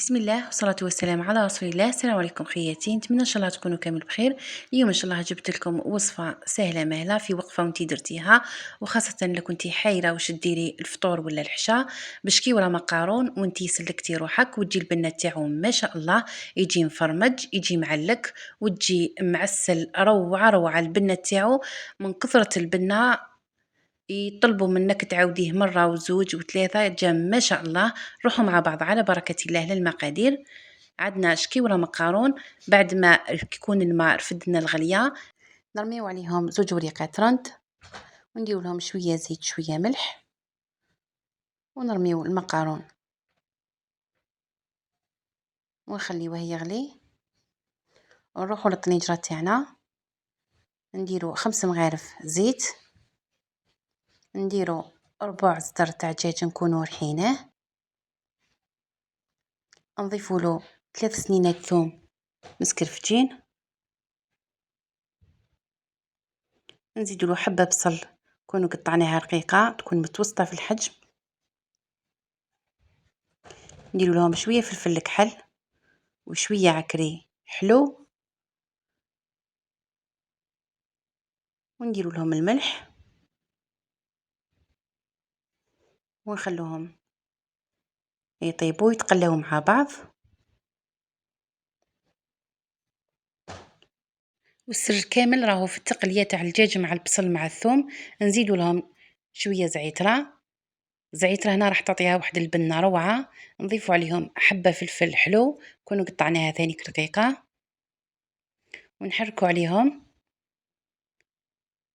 بسم الله والصلاة والسلام على رسول الله. السلام عليكم خياتي، نتمنى ان شاء الله تكونوا كامل بخير. اليوم ان شاء الله جبت لكم وصفة سهلة مهلة في وقفة وانتي درتيها، وخاصة الا كنتي حايرة واش ديري الفطور ولا العشاء. بشكي ولا مقارون وانتي سلكتي روحك وتجي البنة تاعو ما شاء الله يجي مفرمج، يجي معلك وتجي معسل. روعة روعة البنة تاعو، من كثرة البنة يطلبوا منك تعاوديه مرة وزوج وثلاثة، جا ما شاء الله. روحوا مع بعض على بركة الله للمقادير. عندنا شكيورة مقارون، بعد ما يكون الماء رفدنا الغلية نرميو عليهم 2 وريقات رند، ونديرو لهم شوية زيت شوية ملح، ونرميو المقارون ونخليوه يغلي. ونروحو للطنجرة تاعنا، نديرو 5 مغارف زيت، نديرو ربع صدر تاع دجاج نكونو رحيناه، نضيفوله 3 سنينات ثوم مسكرفتين، نزيدوله حبة بصل نكونو قطعناها رقيقة تكون متوسطة في الحجم، نديرو لهم شوية فلفل كحل وشوية عكري حلو، ونديرو لهم الملح ونخلوهم يطيبوا يتقلاو مع بعض. والسر الكامل راهو في التقلية تاع الدجاج مع البصل مع الثوم. نزيدو لهم شوية زعترة هنا راح تعطيها واحد البنة روعة. نضيفو عليهم حبة فلفل حلو كونو قطعناها ثانيك رقيقة، ونحركو عليهم.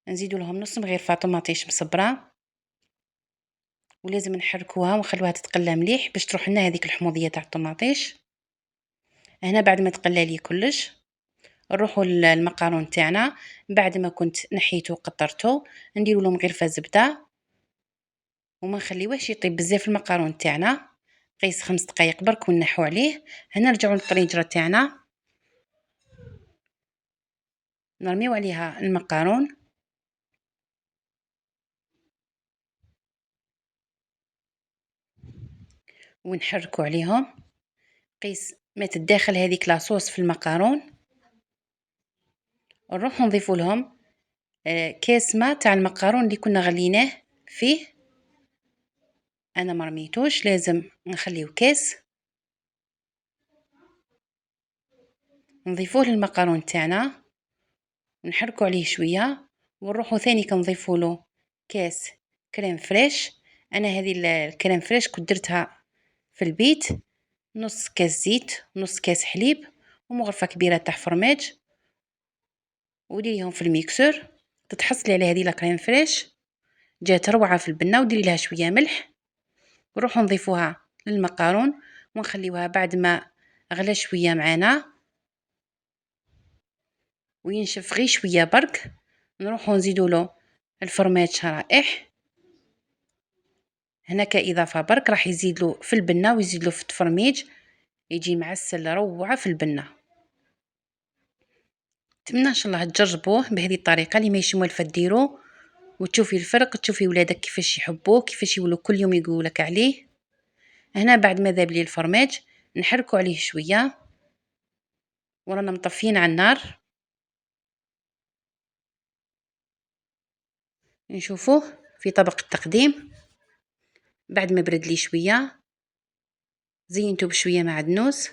نزيدو لهم نص مغرفة طماطيش مصبرة، ولازم نحركوها ونخلوها تتقلى مليح باش تروح لنا هذيك الحموضية تاع الطماطيش. هنا بعد ما تقلى لي كلش نروحوا المقارون تاعنا، بعد ما كنت نحيته وقطرته نديروا له مغرفه زبده، وما نخليوهش يطيب بزاف المقارون تاعنا. قيس 5 دقائق برك ونحو عليه. هنا نرجعوا للطريجره تاعنا، نرميو عليها المقارون ونحركوا عليهم. قيس ما تداخل هذيك لاصوص في المقارون. نروحوا نضيفوا لهم كاس ماء تاع المقارون اللي كنا غليناه فيه. انا ما رميتوش، لازم نخليه كاس. نضيفوه للمقارون تاعنا ونحركوا عليه شويه، ونروحوا ثاني كنضيفوا له كاس كريم فريش. انا هذه الكريم فريش كنت درتها في البيت، نص كاس زيت نص كاس حليب ومغرفه كبيره تاع فرماج، وديريهم في الميكسور. تتحصلي على هذه الكريم فريش جات روعه في البنه، وديري لها شويه ملح، ونروحوا نضيفوها للمقارون ونخليوها بعد ما غلى شويه معانا وينشف غير شويه برك. نروحوا نزيدو له الفرماج شرائح هنا كإضافة برك، راح يزيد له في البنة ويزيد له في التفرميج، يجي معسل روعة في البنة. نتمنى ان شاء الله تجربوه بهذه الطريقة اللي ما يشموالفة ديروه وتشوفي الفرق، تشوفي ولادك كيفاش يحبوه، كيفاش يولوا كل يوم يقولك عليه. هنا بعد ما ذاب لي الفرماج نحركو عليه شوية ورانا مطفيين على النار. نشوفوه في طبق التقديم بعد ما برد لي شوية، زينته بشوية معدنوس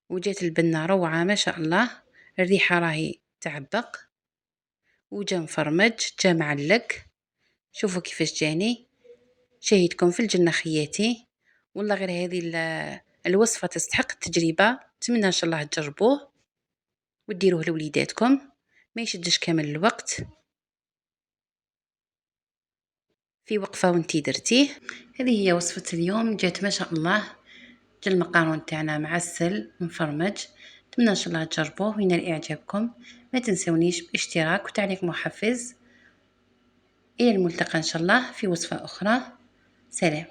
وجات البنة روعة ما شاء الله. الريحة راهي تعبق وجا مفرمج جا معلق. شوفوا كيفاش جاني، شاهدكم في الجنة خياتي. والله غير هذه الوصفة تستحق التجربة. نتمنى ان شاء الله تجربوه وديروه لوليداتكم، ما يشدش كامل الوقت في وقفة وانتي درتيه. هذه هي وصفة اليوم، جات ما شاء الله. جا المقارون تاعنا معسل مفرمج. نتمنى ان شاء الله تجربوه وينال اعجابكم. ما تنسونيش باشتراك وتعليق محفز. إلى الملتقى إن شاء الله في وصفة أخرى. سلام.